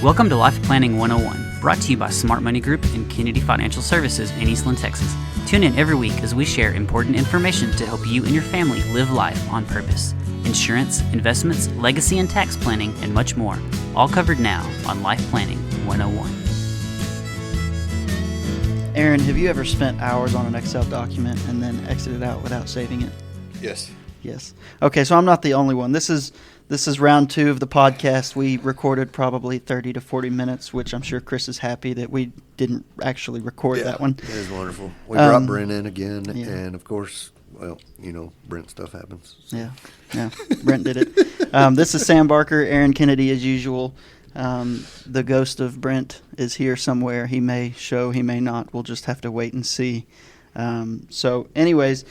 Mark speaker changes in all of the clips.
Speaker 1: Welcome to Life Planning 101, brought to you by Smart Money Group and Kennedy Financial Services in Eastland, Texas. Tune in every week as we share important information to help you and your family live life on purpose. Insurance, investments, legacy and tax planning, and much more. All covered now on Life Planning 101.
Speaker 2: Aaron, have you ever spent hours on an Excel document and then exited out without saving it?
Speaker 3: Yes.
Speaker 2: Yes. Okay, so I'm not the only one. This is round 2 of the podcast. We recorded probably 30 to 40 minutes, which I'm sure Chris is happy that we didn't actually record that one.
Speaker 3: It was wonderful. We brought Brent in again,
Speaker 2: yeah.
Speaker 3: and of course, well, Brent stuff happens. So.
Speaker 2: Yeah, Brent did it. This is Sam Barker, Aaron Kennedy as usual. The ghost of Brent is here somewhere. He may show, he may not. We'll just have to wait and see. So anyways,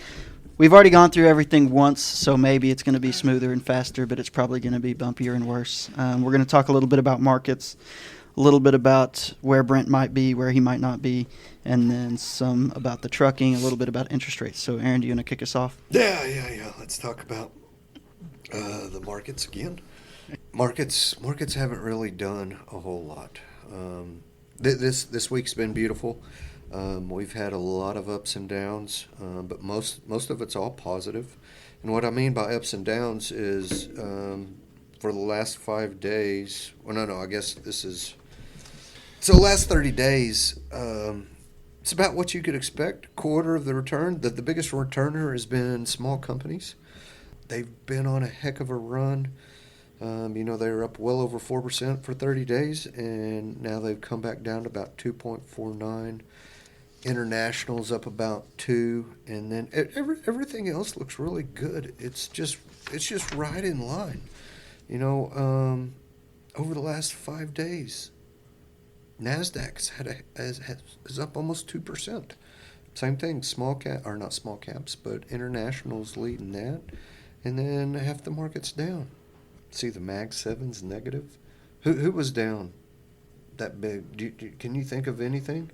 Speaker 2: we've already gone through everything once, so maybe it's going to be smoother and faster, but it's probably going to be bumpier and worse. We're going to talk a little bit about markets, a little bit about where Brent might be, where he might not be, and then some about the trucking, a little bit about interest rates. So, Aaron, do you want to kick us off?
Speaker 3: Yeah. Let's talk about the markets again. Markets haven't really done a whole lot. This week's been beautiful. We've had a lot of ups and downs, but most of it's all positive. And what I mean by ups and downs is for the last 5 days, I guess so the last 30 days, it's about what you could expect. Quarter of the return. The biggest returner has been small companies. They've been on a heck of a run. They were up well over 4% for 30 days, and now they've come back down to about 2.49. International's up about 2, and then everything else looks really good. It's just right in line. Over the last 5 days, Nasdaq's is up almost 2%. Same thing, not small caps, but International's leading that, and then half the market's down. See, the Mag 7's negative. Who was down that big? Can you think of anything?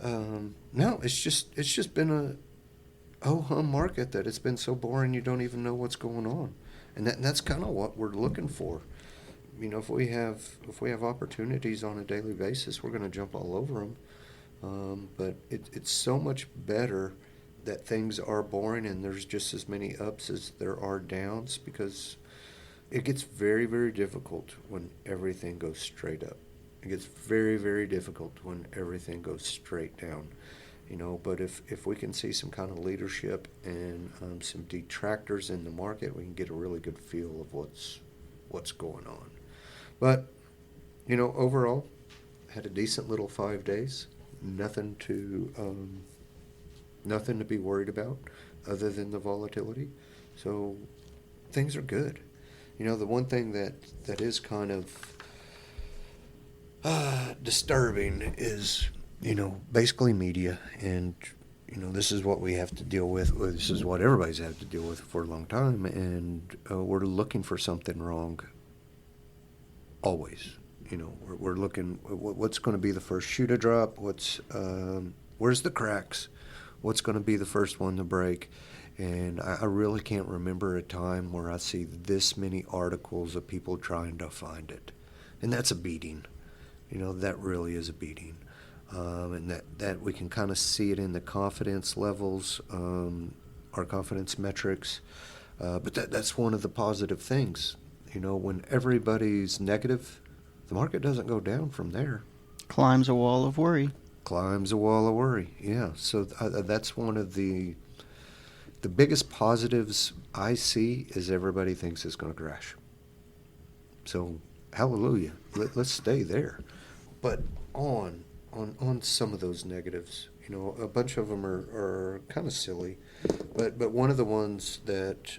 Speaker 3: No, it's just been a ho-hum market that it's been so boring you don't even know what's going on, and that's kind of what we're looking for. If we have opportunities on a daily basis, we're going to jump all over them. But it's so much better that things are boring and there's just as many ups as there are downs, because it gets very, very difficult when everything goes straight up. It gets very, very difficult when everything goes straight down, But if we can see some kind of leadership and some detractors in the market, we can get a really good feel of what's going on. But overall, had a decent little 5 days. Nothing to be worried about, other than the volatility. So things are good. The one thing that is kind of disturbing is, basically media, and, this is what we have to deal with. This is what everybody's had to deal with for a long time, and we're looking for something wrong always. We're looking, what's going to be the first shoe to drop? Where's the cracks? What's going to be the first one to break? And I really can't remember a time where I see this many articles of people trying to find it. And that's a beating. That really is a beating. And that we can kind of see it in the confidence levels, our confidence metrics. But that's one of the positive things. When everybody's negative, the market doesn't go down from there.
Speaker 2: Climbs a wall of worry. Yeah. So that's one of the biggest positives I see is everybody thinks it's going to crash. So hallelujah. Let's stay there. But on some of those negatives, a bunch of them are kind of silly, but one of the ones that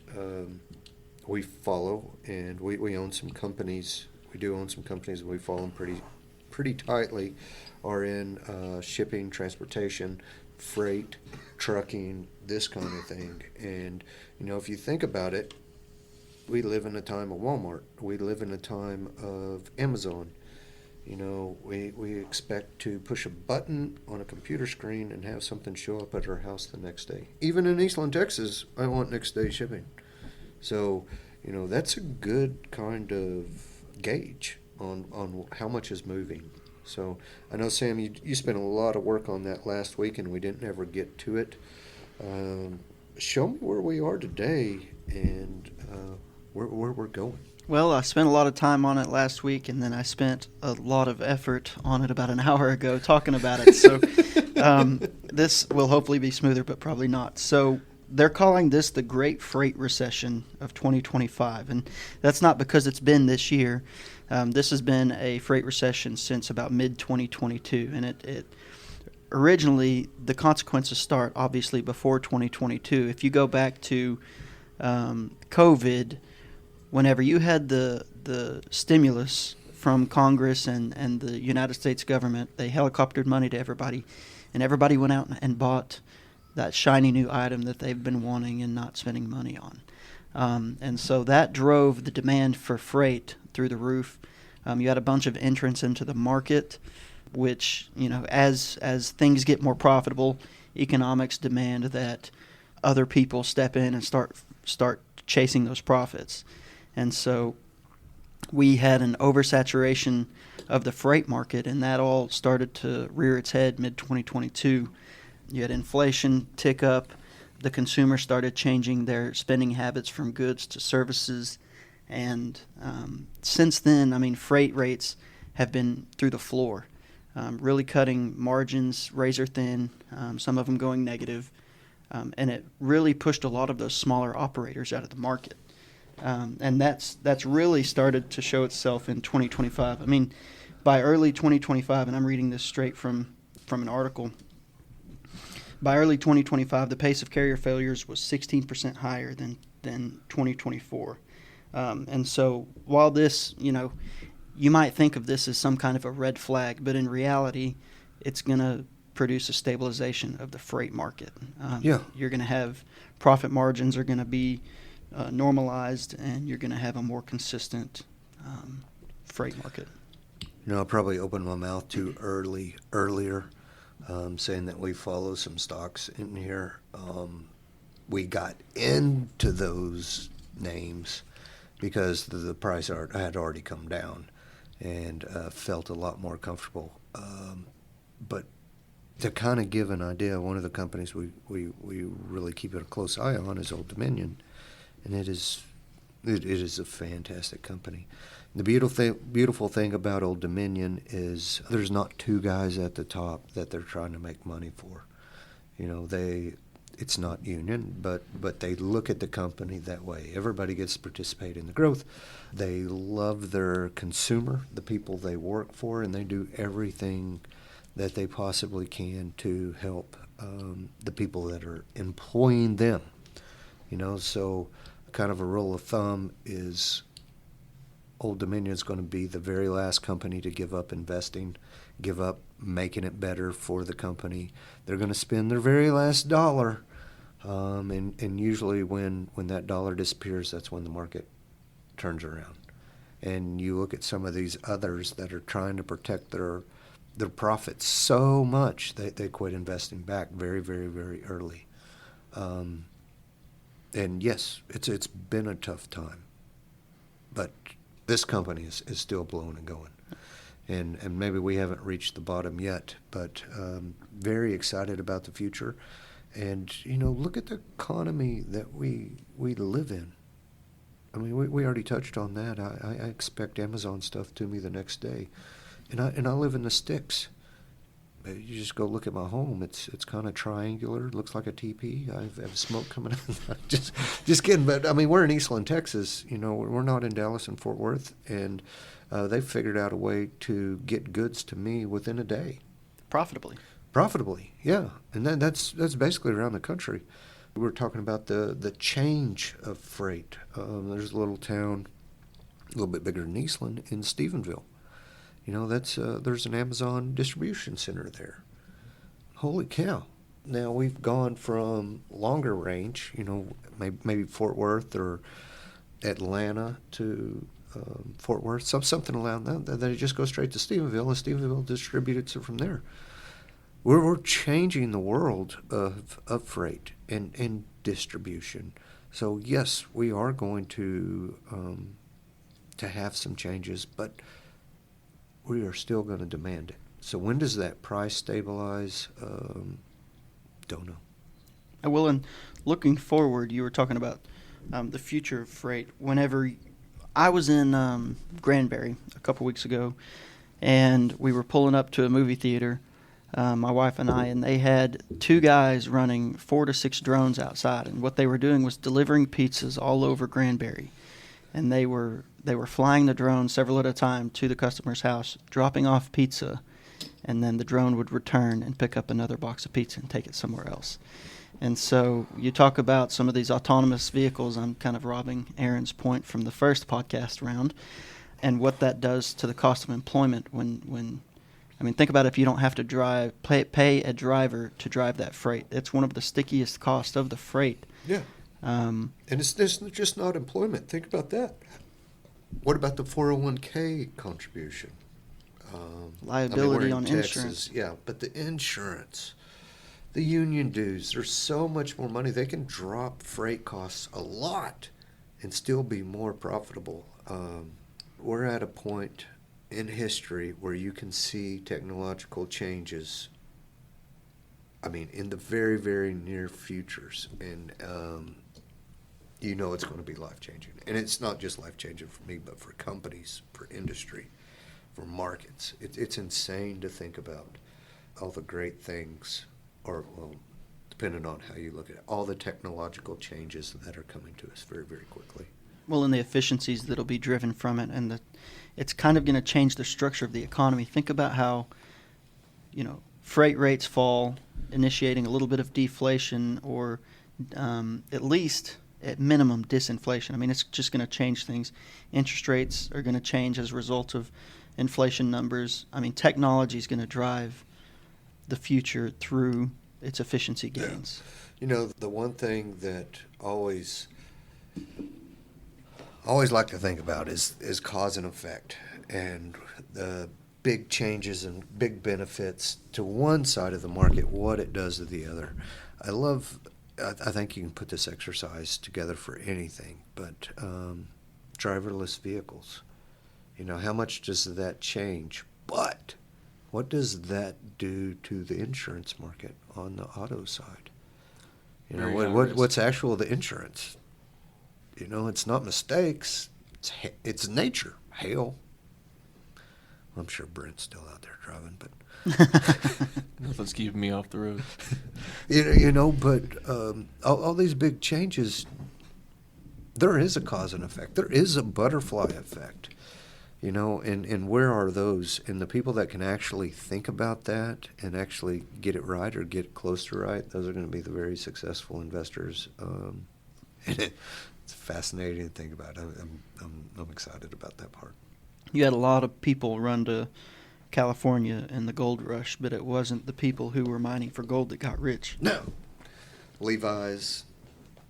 Speaker 2: we follow, and we own some companies. We do own some companies, and we follow them pretty tightly, are in shipping, transportation, freight, trucking, this kind of thing. And if you think about it, we live in a time of Walmart. We live in a time of Amazon. We expect to push a button on a computer screen and have something show up at our house the next day. Even in Eastland, Texas, I want next day shipping. So, that's a good kind of gauge
Speaker 3: on how much is moving. So I know, Sam, you spent a lot of work on that last week, and we didn't ever get to it. Show me where we are today and where we're going.
Speaker 4: Well, I spent a lot of time on it last week, and then I spent a lot of effort on it about an hour ago talking about it. So this will hopefully be smoother, but probably not. So they're calling this the Great Freight Recession of 2025, and that's not because it's been this year. This has been a freight recession since about mid-2022, and it originally, the consequences start obviously before 2022. If you go back to COVID, whenever you had the stimulus from Congress and the United States government, they helicoptered money to everybody, and everybody went out and bought that shiny new item that they've been wanting and not spending money on. And so that drove the demand for freight through the roof. You had a bunch of entrants into the market, which, as things get more profitable, economics demand that other people step in and start chasing those profits. And so we had an oversaturation of the freight market, and that all started to rear its head mid-2022. You had inflation tick up. The consumer started changing their spending habits from goods to services. And since then, freight rates have been through the floor, really cutting margins razor thin, some of them going negative. And it really pushed a lot of those smaller operators out of the market. And that's really started to show itself in 2025. By early 2025, and I'm reading this straight from an article, by early 2025, the pace of carrier failures was 16% higher than 2024. And so while this, you might think of this as some kind of a red flag, but in reality, it's going to produce a stabilization of the freight market. You're going to have profit margins are going to be normalized, and you're going to have a more consistent freight market.
Speaker 3: I probably opened my mouth too earlier, saying that we follow some stocks in here. We got into those names because the price had already come down, and felt a lot more comfortable. But to kind of give an idea, one of the companies we really keep a close eye on is Old Dominion, and it is a fantastic company. The beautiful thing about Old Dominion is there's not two guys at the top that they're trying to make money for. It's not union, but they look at the company that way. Everybody gets to participate in the growth. They love their consumer, the people they work for, and they do everything that they possibly can to help the people that are employing them. So kind of a rule of thumb is Old Dominion is going to be the very last company to give up investing, give up making it better for the company. They're going to spend their very last dollar, and usually when that dollar disappears, that's when the market turns around. And you look at some of these others that are trying to protect their profits so much that they quit investing back very, very, very early. And yes, it's been a tough time, but this company is still blowing and going. And maybe we haven't reached the bottom yet, but very excited about the future. And, look at the economy that we live in. We already touched on that. I expect Amazon stuff to me the next day. And I live in the sticks. You just go look at my home. It's kind of triangular. It looks like a teepee. I have smoke coming out. just kidding. But we're in Eastland, Texas. We're not in Dallas and Fort Worth, and they've figured out a way to get goods to me within a day. Profitably, yeah. And then that's basically around the country. We were talking about the change of freight. There's a little town, a little bit bigger than Eastland, in Stephenville. There's an Amazon distribution center there. Holy cow. Now we've gone from longer range, maybe Fort Worth or Atlanta to Fort Worth, something around that it just goes straight to Stephenville, and Stephenville distributes it from there. We're changing the world of freight and distribution. So yes, we are going to have some changes, but
Speaker 2: we are still going to demand it. So when does that price stabilize? Don't know.
Speaker 4: Well, and looking forward, you were talking about the future of freight. Whenever I was in Granbury a couple weeks ago, and we were pulling up to a movie theater, my wife and I, and they had two guys running 4 to 6 drones outside, and what they were doing was delivering pizzas all over Granbury, and they were flying the drone several at a time to the customer's house, dropping off pizza, and then the drone would return and pick up another box of pizza and take it somewhere else. And so you talk about some of these autonomous vehicles. I'm kind of robbing Aaron's point from the first podcast round, and what that does to the cost of employment when I mean, think about if you don't have to pay a driver to drive that freight. It's one of the stickiest costs of the freight.
Speaker 3: Yeah. And it's just not employment. Think about that. What about the 401k contribution?
Speaker 4: Liability
Speaker 3: we're in
Speaker 4: on
Speaker 3: Texas,
Speaker 4: insurance.
Speaker 3: Yeah, but the insurance, the union dues, there's so much more money. They can drop freight costs a lot and still be more profitable. We're at a point in history where you can see technological changes, I mean, in the very, very near futures. And it's going to be life-changing. And it's not just life-changing for me, but for companies, for industry, for markets. It's insane to think about all the great things, depending on how you look at it, all the technological changes that are coming to us very, very quickly.
Speaker 4: Well, and the efficiencies that'll be driven from it, and it's kind of going to change the structure of the economy. Think about how, freight rates fall, initiating a little bit of deflation, or at least at minimum disinflation. I mean, it's just going to change things. Interest rates are going to change as a result of inflation numbers. I mean, technology is going to drive the future through its efficiency gains.
Speaker 3: Yeah. The one thing that always like to think about is cause and effect, and the big changes and big benefits to one side of the market, what it does to the other. I think you can put this exercise together for anything, but driverless vehicles. How much does that change? But what does that do to the insurance market on the auto side? What's actual the insurance? It's not mistakes. It's nature. Hail. I'm sure Brent's still out there driving, but
Speaker 5: nothing's keeping me off the road.
Speaker 3: But all these big changes, there is a cause and effect. There is a butterfly effect. And where are those? And the people that can actually think about that and actually get it right or get close to right, those are going to be the very successful investors. And it's fascinating to think about. I'm excited about that part.
Speaker 4: You had a lot of people run to California in the gold rush, but it wasn't the people who were mining for gold that got rich.
Speaker 3: No. Levi's,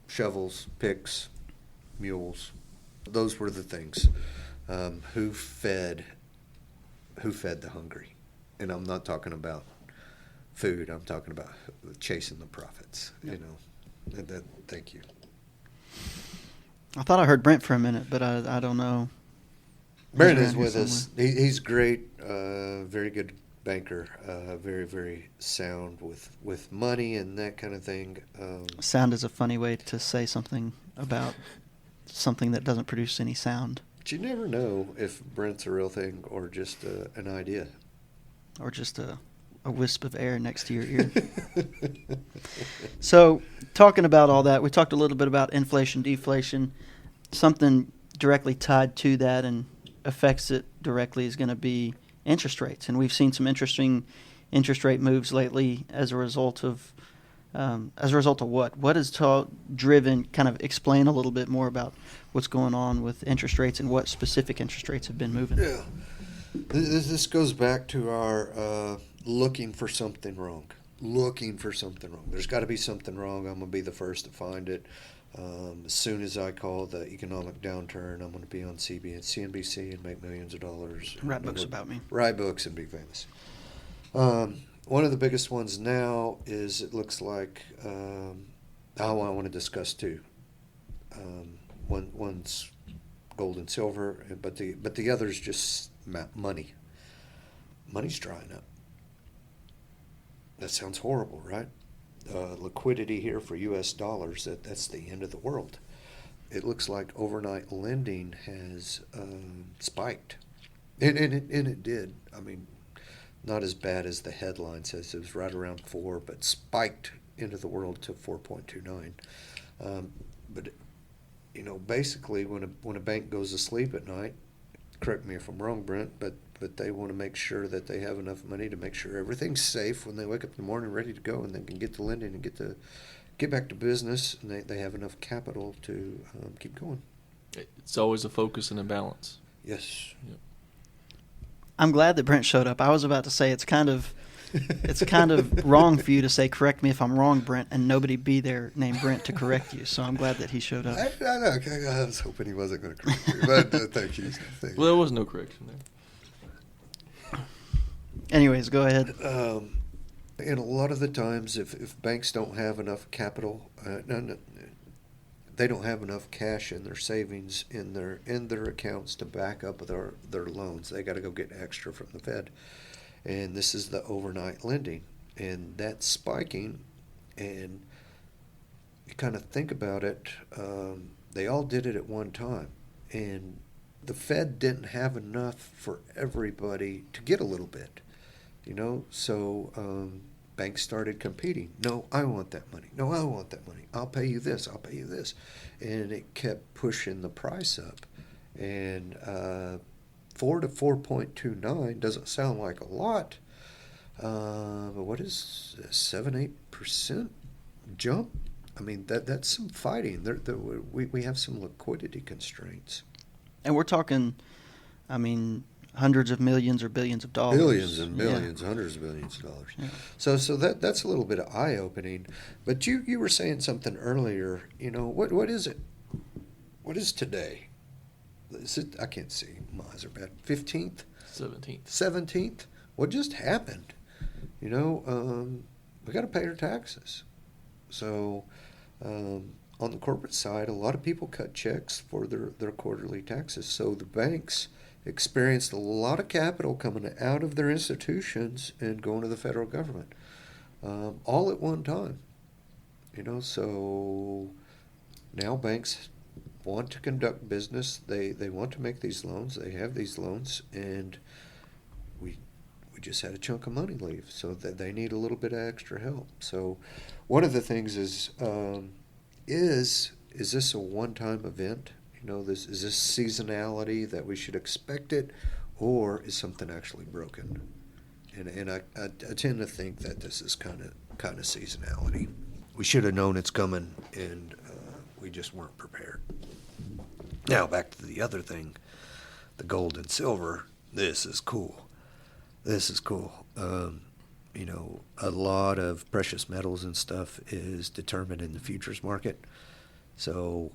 Speaker 3: shovels, picks, mules. Those were the things. Who fed the hungry? And I'm not talking about food. I'm talking about chasing the profits.
Speaker 4: Yep.
Speaker 3: Thank you.
Speaker 4: I thought I heard Brent for a minute, but I don't know.
Speaker 3: Brent is with us. He's great, very good banker, very, very sound with money and that kind of thing.
Speaker 4: Sound is a funny way to say something about something that doesn't produce any sound.
Speaker 3: But you never know if Brent's a real thing or just an idea.
Speaker 4: Or just a wisp of air next to your ear. So, talking about all that, we talked a little bit about inflation, deflation. Something directly tied to that and affects it directly is going to be interest rates. And we've seen some interesting interest rate moves lately as a result of what? What has driven, kind of explain a little bit more about what's going on with interest rates and what specific interest rates have been moving.
Speaker 3: Yeah. This goes back to our looking for something wrong. There's got to be something wrong. I'm going to be the first to find it. As soon as I call the economic downturn, I'm going to be on CNBC and make millions of dollars.
Speaker 4: Write books about me.
Speaker 3: Write books and be famous. One of the biggest ones now is, it looks like, I want to discuss two. One's gold and silver, but the other's just money. money's drying up. That sounds horrible, right? Liquidity here for U.S. dollars, that's the end of the world. It looks like overnight lending has spiked. And it did. I mean, not as bad as the headline says. It was right around 4, but spiked into the world to 4.29. But, basically when a bank goes to sleep at night, correct me if I'm wrong, Brent, but they want to make sure that they have enough money to make sure everything's safe when they wake up in the morning ready to go, and they can get to lending and get back to business, and they have enough capital to keep going.
Speaker 5: It's always a focus and a balance.
Speaker 3: Yes.
Speaker 5: Yep.
Speaker 4: I'm glad that Brent showed up. I was about to say it's kind of wrong for you to say correct me if I'm wrong, Brent, and nobody be there named Brent to correct you. So I'm glad that he showed up.
Speaker 3: I know. I was hoping he wasn't going to correct me, but thank you.
Speaker 5: Well, there was no correction there.
Speaker 4: Anyways, go ahead.
Speaker 3: And a lot of the times, if banks don't have enough capital, they don't have enough cash in their savings in their accounts to back up their loans. They got to go get extra from the Fed, and this is the overnight lending, and that's spiking. And you kind of think about it, they all did it at one time, and the Fed didn't have enough for everybody to get a little bit. So banks started competing. No, I want that money. No, I want that money. I'll pay you this. I'll pay you this. And it kept pushing the price up. And 4 to 4.29 doesn't sound like a lot. But what is 7-8% jump? I mean, that's some fighting. We have some liquidity constraints.
Speaker 4: And we're talking, hundreds of millions or billions of dollars.
Speaker 3: Billions and billions, hundreds of billions of dollars.
Speaker 4: Yeah.
Speaker 3: So that's a little bit of eye-opening. But you were saying something earlier. What is it? What is today? Is it? I can't see. My eyes are bad. 15th? 17th? What just happened? We got to pay our taxes. So on the corporate side, a lot of people cut checks for their quarterly taxes. So the banks experienced a lot of capital coming out of their institutions and going to the federal government, all at one time. So now banks want to conduct business. They want to make these loans. They have these loans, and we just had a chunk of money leave, so that they need a little bit of extra help. So one of the things is this a one-time event? Is this seasonality that we should expect it, or is something actually broken? And I tend to think that this is kind of seasonality. We should have known it's coming, and we just weren't prepared. Now back to the other thing, the gold and silver. This is cool. A lot of precious metals and stuff is determined in the futures market, so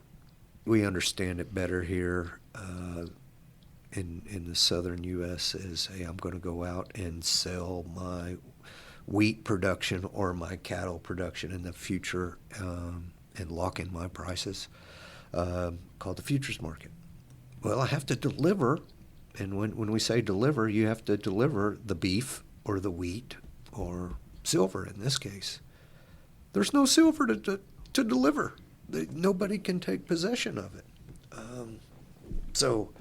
Speaker 3: we understand it better here in the southern U.S. as, hey, I'm going to go out and sell my wheat production or my cattle production in the future and lock in my prices, called the futures market. Well, I have to deliver, and when we say deliver, you have to deliver the beef or the wheat or silver in this case. There's no silver to deliver. Nobody can take possession of it. So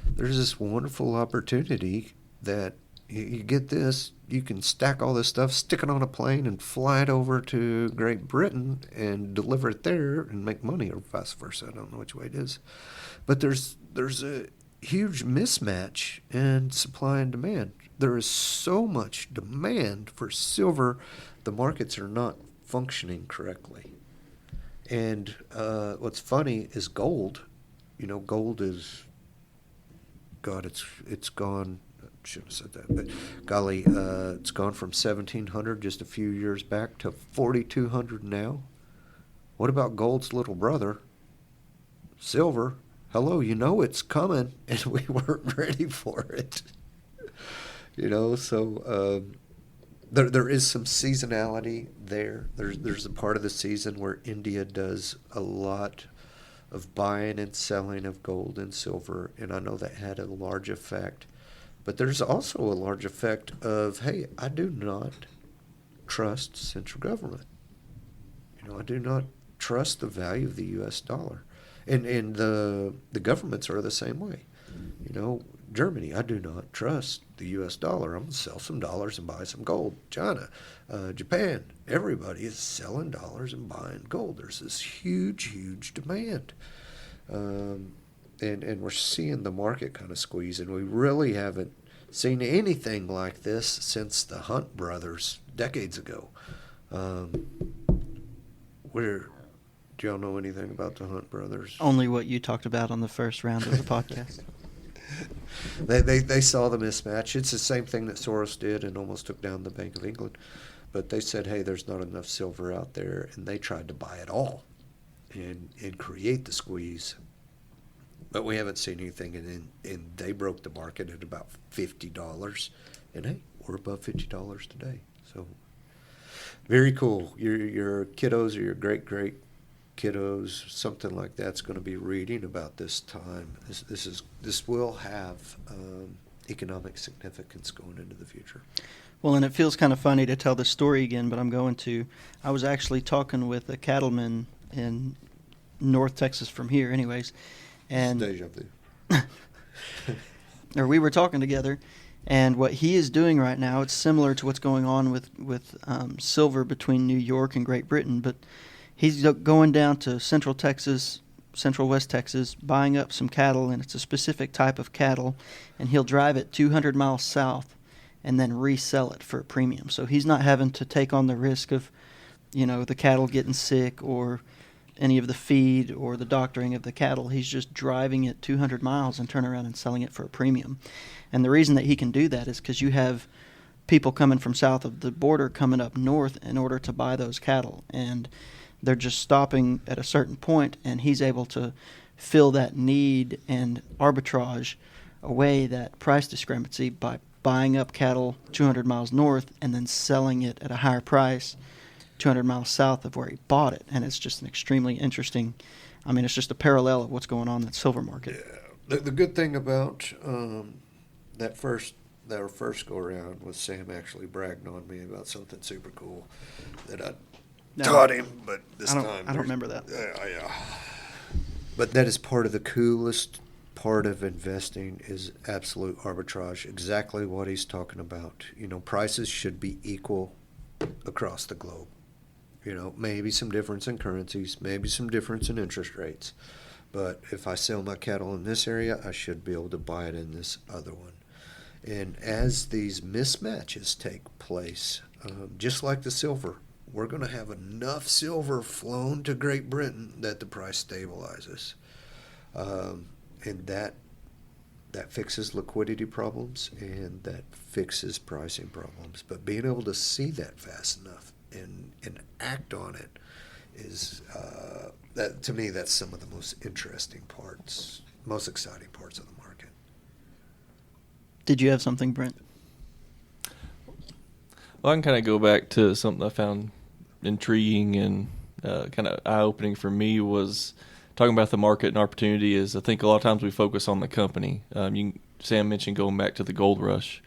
Speaker 3: there's this wonderful opportunity that you get this, you can stack all this stuff, stick it on a plane, and fly it over to Great Britain and deliver it there and make money, or vice versa. I don't know which way it is. But there's a huge mismatch in supply and demand. There is so much demand for silver, the markets are not functioning correctly. And what's funny is gold. Gold is, God, it's gone. I shouldn't have said that, but golly, it's gone from 1,700 just a few years back to 4,200 now. What about gold's little brother, silver? Hello, it's coming, and we weren't ready for it. So there is some seasonality there. There's a part of the season where India does a lot of buying and selling of gold and silver, and I know that had a large effect
Speaker 2: But there's also a large effect of, hey, I do not trust central government. I do not trust the value of the U.S. dollar. And the governments are the same way. Germany, I do not trust the U.S. dollar. I'm going to sell some dollars and buy some gold. China, Japan, everybody is selling dollars and buying gold. There's this huge, huge demand. And we're seeing the market kind of squeeze, and we really haven't seen anything like this since the Hunt brothers decades ago. Do y'all know anything about the Hunt brothers?
Speaker 4: Only what you talked about on the first round of the podcast.
Speaker 2: They saw the mismatch. It's the same thing that Soros did and almost took down the Bank of England. But they said, hey, there's not enough silver out there, and they tried to buy it all and create the squeeze. But we haven't seen anything, and they broke the market at about $50. And, hey, we're above $50 today. So very cool. Your kiddos or your great kiddos, something like that's going to be reading about this time. This will have economic significance going into the future.
Speaker 4: Well, and it feels kind of funny to tell this story again, but I'm going to. I was actually talking with a cattleman in North Texas from here, anyways, and
Speaker 2: Deja vu.
Speaker 4: or we were talking together, and what he is doing right now, it's similar to what's going on with silver between New York and Great Britain, but he's going down to Central Texas, Central West Texas, buying up some cattle, and it's a specific type of cattle, and he'll drive it 200 miles south and then resell it for a premium. So he's not having to take on the risk of, the cattle getting sick or any of the feed or the doctoring of the cattle. He's just driving it 200 miles and turn around and selling it for a premium. And the reason that he can do that is because you have people coming from south of the border coming up north in order to buy those cattle. And they're just stopping at a certain point, and he's able to fill that need and arbitrage away that price discrepancy by buying up cattle 200 miles north and then selling it at a higher price 200 miles south of where he bought it. And it's just an extremely interesting, it's just a parallel of what's going on in the silver market.
Speaker 2: Yeah. The good thing about that first go around was Sam actually bragged on me about something super cool that I taught him, but this time
Speaker 4: I don't remember that.
Speaker 2: Yeah. But that is part of the coolest part of investing is absolute arbitrage. Exactly what he's talking about. Prices should be equal across the globe. Maybe some difference in currencies, maybe some difference in interest rates. But if I sell my cattle in this area, I should be able to buy it in this other one. And as these mismatches take place, just like the silver, we're going to have enough silver flown to Great Britain that the price stabilizes. And that fixes liquidity problems and that fixes pricing problems. But being able to see that fast enough and act on it is, that to me, that's some of the most interesting parts, most exciting parts of the market.
Speaker 4: Did you have something, Brent?
Speaker 5: Well, I can kind of go back to something I found intriguing and kind of eye-opening for me was talking about the market and opportunity is I think a lot of times we focus on the company. Sam mentioned going back to the gold rush.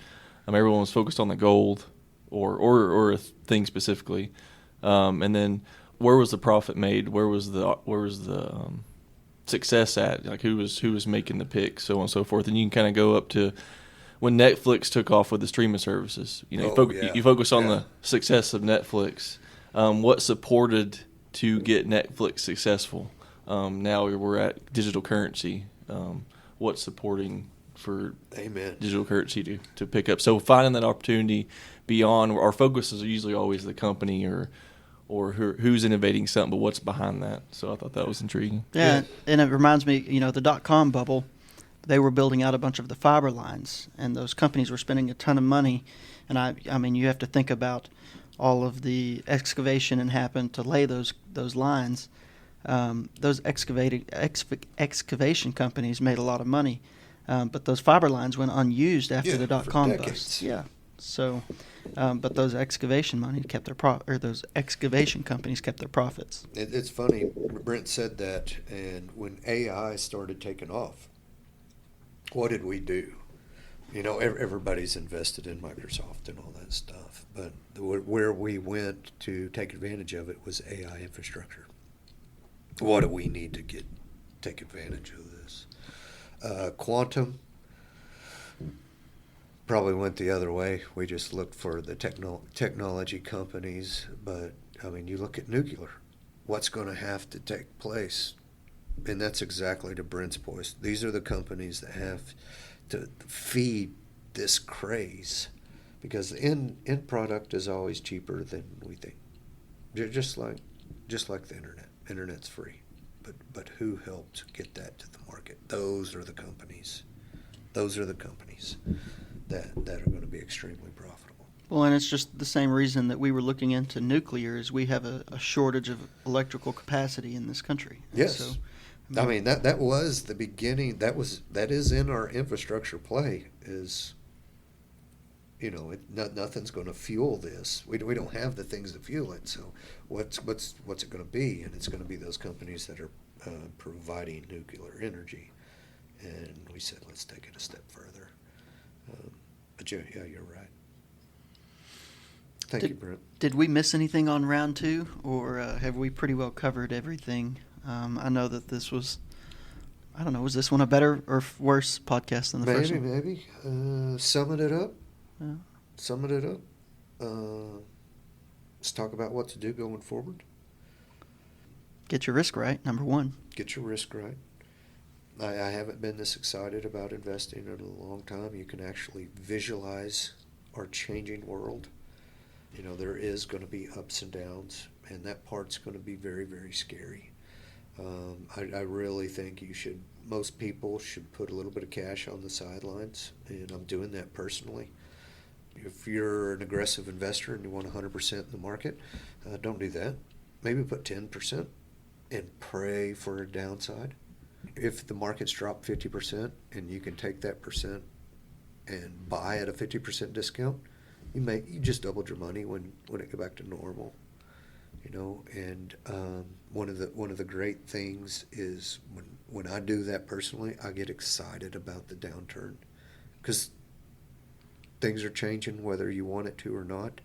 Speaker 5: Everyone was focused on the gold or a thing specifically. And then where was the profit made? Where was the success at? Like who was making the picks, so on and so forth. And you can kind of go up to when Netflix took off with the streaming services. You focus on the success of Netflix. What supported to get Netflix successful? Now we're at digital currency. What's supporting for digital currency to pick up? So finding that opportunity beyond our focus is usually always the company or who's innovating something, but what's behind that. So I thought that was intriguing.
Speaker 4: Yeah, and it reminds me, the dot-com bubble, they were building out a bunch of the fiber lines, and those companies were spending a ton of money. And I mean, you have to think about all of the excavation that happened to lay those lines. Those excavation companies made a lot of money, but those fiber lines went unused after the dot-com bust. Yeah. So, but those excavation companies kept their profits.
Speaker 2: It's funny. Brent said that, and when AI started taking off, what did we do? Everybody's invested in Microsoft and all that stuff, but where we went to take advantage of it was AI infrastructure. What do we need to take advantage of this? Quantum probably went the other way. We just looked for the technology companies, but you look at nuclear. What's going to have to take place? And that's exactly to Brent's point. These are the companies that have to feed this craze, because the end product is always cheaper than we think. Just like the internet. Internet's free, but who helped get that to the market? Those are the companies. Those are the companies that are going to be extremely profitable.
Speaker 4: Well, and it's just the same reason that we were looking into nuclear, is we have a shortage of electrical capacity in this country.
Speaker 2: Yes.
Speaker 4: So,
Speaker 2: that was the beginning. That is in our infrastructure play. Is nothing's going to fuel this. We don't have the things to fuel it. So what's it going to be? And it's going to be those companies that are providing nuclear energy. And we said, let's take it a step further. But yeah, you're right. Thank you, Brent.
Speaker 4: Did we miss anything on round two, or have we pretty well covered everything? I know that this was, I don't know, was this one a better or worse podcast than the first one?
Speaker 2: Maybe. Summing it up.
Speaker 4: Yeah.
Speaker 2: Summing it up. Let's talk about what to do going forward.
Speaker 4: Get your risk right, number one.
Speaker 2: Get your risk right. I haven't been this excited about investing in a long time. You can actually visualize our changing world. There is going to be ups and downs, and that part's going to be very, very scary. I really think most people should put a little bit of cash on the sidelines, and I'm doing that personally. If you're an aggressive investor and you want 100% in the market, don't do that. Maybe put 10% and pray for a downside. If the market's dropped 50% and you can take that percent and buy at a 50% discount, you just doubled your money when it get back to normal. And one of the great things is when I do that personally, I get excited about the downturn, because things are changing whether you want it to or not.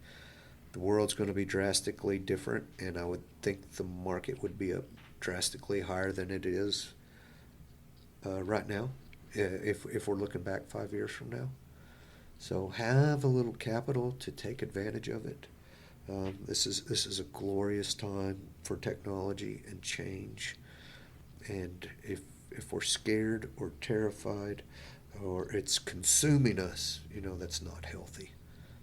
Speaker 2: The world's going to be drastically different, and I would think the market would be up drastically higher than it is right now, if we're looking back 5 years from now. So have a little capital to take advantage of it. This is a glorious time for technology and change. And if we're scared or terrified, or it's consuming us, that's not healthy.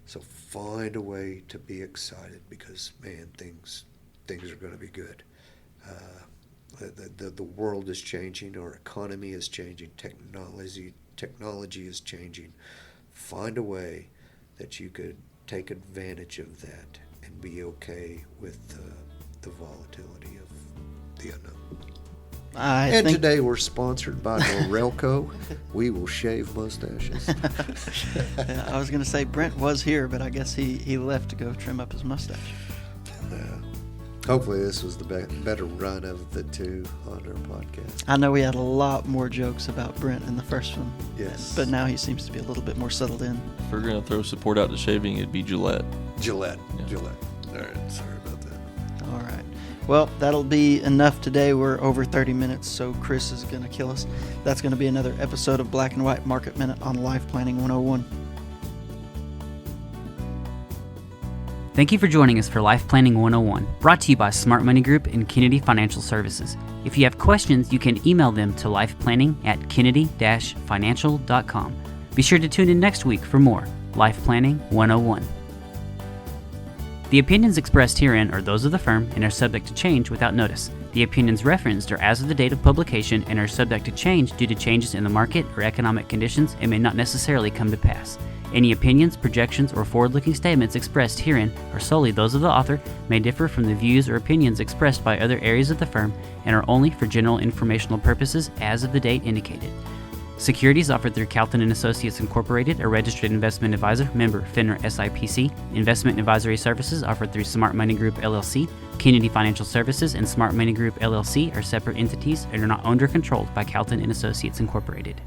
Speaker 2: So find a way to be excited, because man, things are going to be good. The world is changing, our economy is changing, technology is changing. Find a way that you could take advantage of that and be okay with the volatility of the unknown. Today we're sponsored by Norelco. We will shave mustaches.
Speaker 4: Yeah, I was going to say Brent was here, but I guess he left to go trim up his mustache.
Speaker 2: Hopefully this was the better run of the two on our podcast.
Speaker 4: I know we had a lot more jokes about Brent in the first one.
Speaker 2: Yes.
Speaker 4: But now he seems to be a little bit more settled in.
Speaker 5: If we're going to throw support out to shaving, it'd be Gillette.
Speaker 2: Gillette.
Speaker 5: Yeah.
Speaker 2: Gillette. All right. Sorry about that.
Speaker 4: All right. Well, that'll be enough today. We're over 30 minutes, so Chris is going to kill us. That's going to be another episode of Black and White Market Minute on Life Planning 101.
Speaker 1: Thank you for joining us for Life Planning 101, brought to you by Smart Money Group and Kennedy Financial Services. If you have questions, you can email them to lifeplanning@kennedy-financial.com. Be sure to tune in next week for more Life Planning 101. The opinions expressed herein are those of the firm and are subject to change without notice. The opinions referenced are as of the date of publication and are subject to change due to changes in the market or economic conditions and may not necessarily come to pass. Any opinions, projections, or forward-looking statements expressed herein are solely those of the author, may differ from the views or opinions expressed by other areas of the firm, and are only for general informational purposes as of the date indicated. Securities offered through Calton & Associates Incorporated, a registered investment advisor, member FINRA SIPC. Investment advisory services offered through Smart Money Group LLC. Kennedy Financial Services and Smart Money Group LLC are separate entities and are not owned or controlled by Calton & Associates Incorporated.